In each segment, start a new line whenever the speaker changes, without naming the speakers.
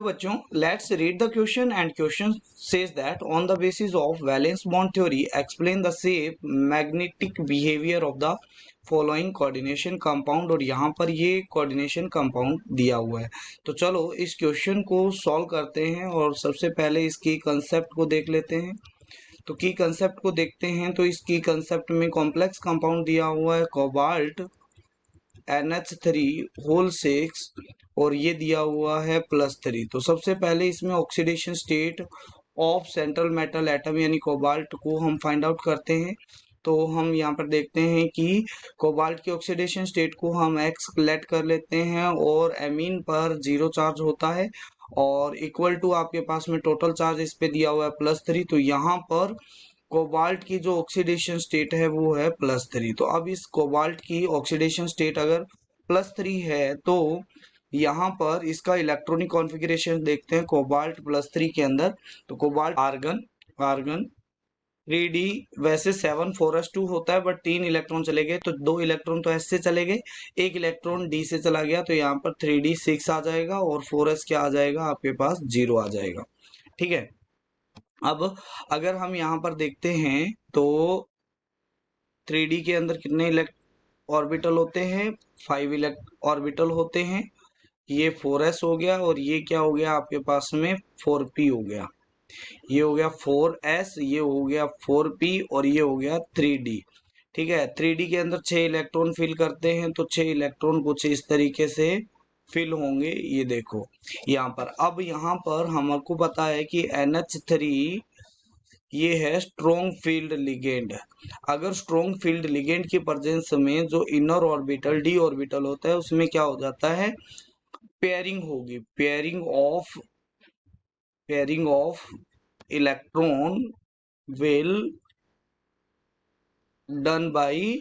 बच्चों, let's read the question and question says that on the basis of valence bond theory explain the shape magnetic behaviour of the following coordination compound. और यहाँ पर ये coordination compound दिया हुआ है। तो चलो इस क्वेश्चन को सॉल्व करते हैं और सबसे पहले इसकी कंसेप्ट को देख लेते हैं। तो की कंसेप्ट को देखते हैं। तो इसकी कंसेप्ट में कॉम्प्लेक्स कंपाउंड दिया हुआ है कोबाल्ट NH3 होल 6 और ये दिया हुआ है +3। तो सबसे पहले इसमें oxidation state of central metal atom यानी कोबाल्ट को हम फाइंड आउट करते हैं। तो हम यहाँ पर देखते हैं कि कोबाल्ट की ऑक्सीडेशन स्टेट को हम X लेट कर लेते हैं और एमीन पर 0 चार्ज होता है और इक्वल टू आपके पास में टोटल चार्ज इस पे दिया हुआ है +3। तो यहाँ पर कोबाल्ट की जो ऑक्सीडेशन स्टेट है वो है +3। तो अब इस कोबाल्ट की ऑक्सीडेशन स्टेट अगर +3 है तो यहाँ पर इसका इलेक्ट्रॉनिक कॉन्फ़िगरेशन देखते हैं कोबाल्ट +3 के अंदर। तो कोबाल्ट आर्गन 3D वैसे 7 4s2 होता है बट 3 इलेक्ट्रॉन चले गए तो 2 इलेक्ट्रॉन तो S से चले गए, 1 इलेक्ट्रॉन D से चला गया। तो यहाँ पर 3D 6 आ जाएगा और 4s क्या आ जाएगा आपके पास 0 आ जाएगा। ठीक है। अब अगर हम यहाँ पर देखते हैं तो 3D के अंदर कितने ऑर्बिटल होते हैं 5 ऑर्बिटल होते हैं। ये 4s हो गया और ये क्या हो गया आपके पास में 4p हो गया। ये हो गया 4s, ये हो गया 4p और ये हो गया 3D। ठीक है। 3D के अंदर 6 इलेक्ट्रॉन फिल करते हैं तो 6 इलेक्ट्रॉन कुछ इस तरीके से फिल होंगे। ये देखो यहाँ पर। अब यहाँ पर हमको पता है कि NH3 ये है स्ट्रॉन्ग फील्ड लिगेंड। अगर स्ट्रॉन्ग फील्ड लिगेंड की प्रेजेंस में जो इनर ऑर्बिटल d ऑर्बिटल होता है उसमें क्या हो जाता है पेयरिंग होगी। Pairing of electron will done by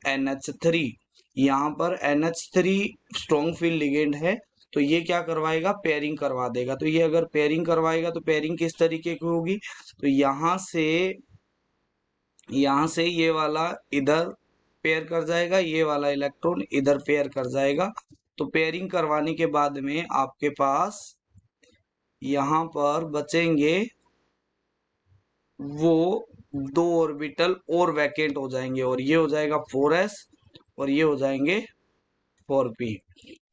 NH3। यहाँ पर NH3 स्ट्रॉन्ग फील्ड लिगेंड है तो ये क्या करवाएगा पेयरिंग करवा देगा। तो ये अगर पेयरिंग करवाएगा तो पेयरिंग किस तरीके की होगी। तो यहाँ से ये वाला इधर पेयर कर जाएगा, ये वाला इलेक्ट्रॉन इधर पेयर कर जाएगा। तो पेयरिंग करवाने के बाद में आपके पास यहाँ पर बचेंगे वो 2 ऑर्बिटल और वैकेंट हो जाएंगे और ये हो जाएगा 4s और ये हो जाएंगे 4p।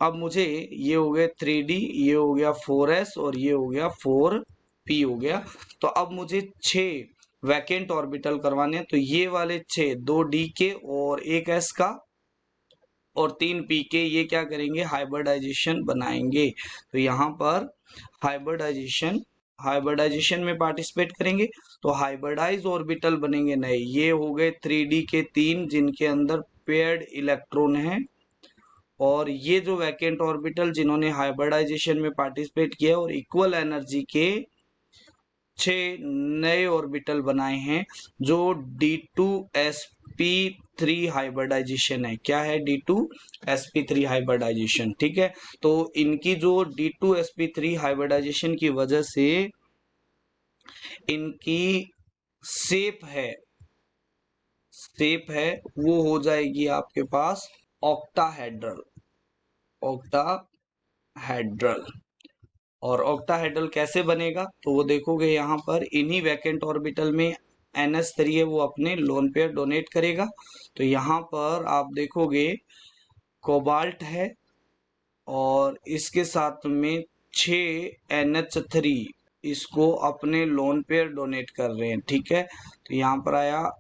अब मुझे ये हो गया 3D, ये हो गया 4s और ये हो गया 4p हो गया। तो अब मुझे 6 वैकेंट ऑर्बिटल करवाने हैं। तो ये वाले 6 2d के और 1s का और 3p के ये क्या करेंगे हाइब्रिडाइजेशन बनाएंगे। तो यहाँ पर हाइब्रिडाइजेशन में पार्टिसिपेट करेंगे तो हाइब्रिडाइज ऑर्बिटल बनेंगे नए। ये हो गए 3D के 3 जिनके अंदर पेयर्ड इलेक्ट्रॉन है और ये जो वैकेंट ऑर्बिटल जिन्होंने हाइब्रिडाइजेशन में पार्टिसिपेट किया और इक्वल एनर्जी के 6 नए ऑर्बिटल बनाए हैं जो D2sp3 हाइब्रिडाइजेशन है। क्या है D2sp3 हाइब्रिडाइजेशन। ठीक है। तो इनकी जो D2sp3 हाइब्रिडाइजेशन की वजह से इनकी शेप है वो हो जाएगी आपके पास ऑक्टाहेड्रल। और ऑक्टाहेड्रल कैसे बनेगा तो वो देखोगे यहाँ पर इन्हीं वैकेंट ऑर्बिटल में NH3 है वो अपने लोन पेयर डोनेट करेगा। तो यहाँ पर आप देखोगे कोबाल्ट है और इसके साथ में 6 NH3 इसको अपने लोन पेयर डोनेट कर रहे हैं। ठीक है। तो यहाँ पर आया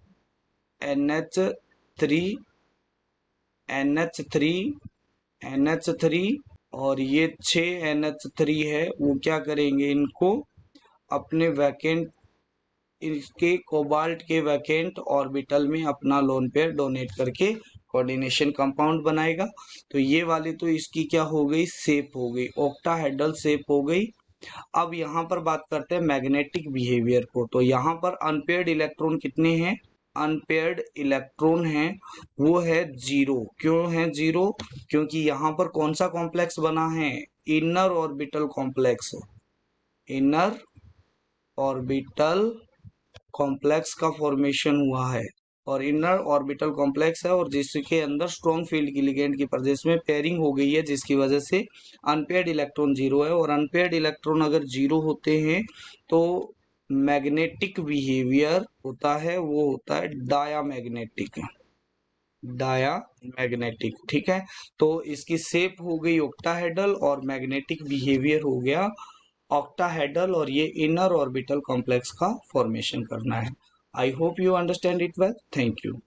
NH3 और ये 6 NH3 है वो क्या करेंगे इनको अपने वैकेंट इसके कोबाल्ट के वैकेंट ऑर्बिटल में अपना लोन पेयर डोनेट करके कोऑर्डिनेशन कंपाउंड बनाएगा। तो ये वाली तो इसकी क्या हो गई शेप हो गई ऑक्टाहेड्रल शेप हो गई। अब यहाँ पर बात करते हैं मैग्नेटिक बिहेवियर को। तो यहाँ पर अनपेयर्ड इलेक्ट्रॉन कितने हैं अनपेयर्ड इलेक्ट्रॉन है वो है 0। क्यों है 0 क्योंकि यहाँ पर कौन सा कॉम्प्लेक्स बना है इनर ऑर्बिटल कॉम्प्लेक्स का फॉर्मेशन हुआ है। और इनर ऑर्बिटल कॉम्प्लेक्स है और जिसके अंदर स्ट्रॉन्ग फील्ड की लिगेंड की प्रदेश में पेयरिंग हो गई है, जिसकी वजह से अनपेयर्ड इलेक्ट्रॉन जीरो है। और अनपेयर्ड इलेक्ट्रॉन अगर जीरो होते हैं तो मैग्नेटिक बिहेवियर होता है, वो होता है डायामैग्नेटिक। डायामैग्नेटिक, ठीक है। तो इसकी शेप हो गई ऑक्टाहेड्रल और मैग्नेटिक बिहेवियर हो गया ऑक्टाहेड्रल, और ये इनर ऑर्बिटल कॉम्प्लेक्स का फॉर्मेशन करना है। I hope you understand it well. Thank you.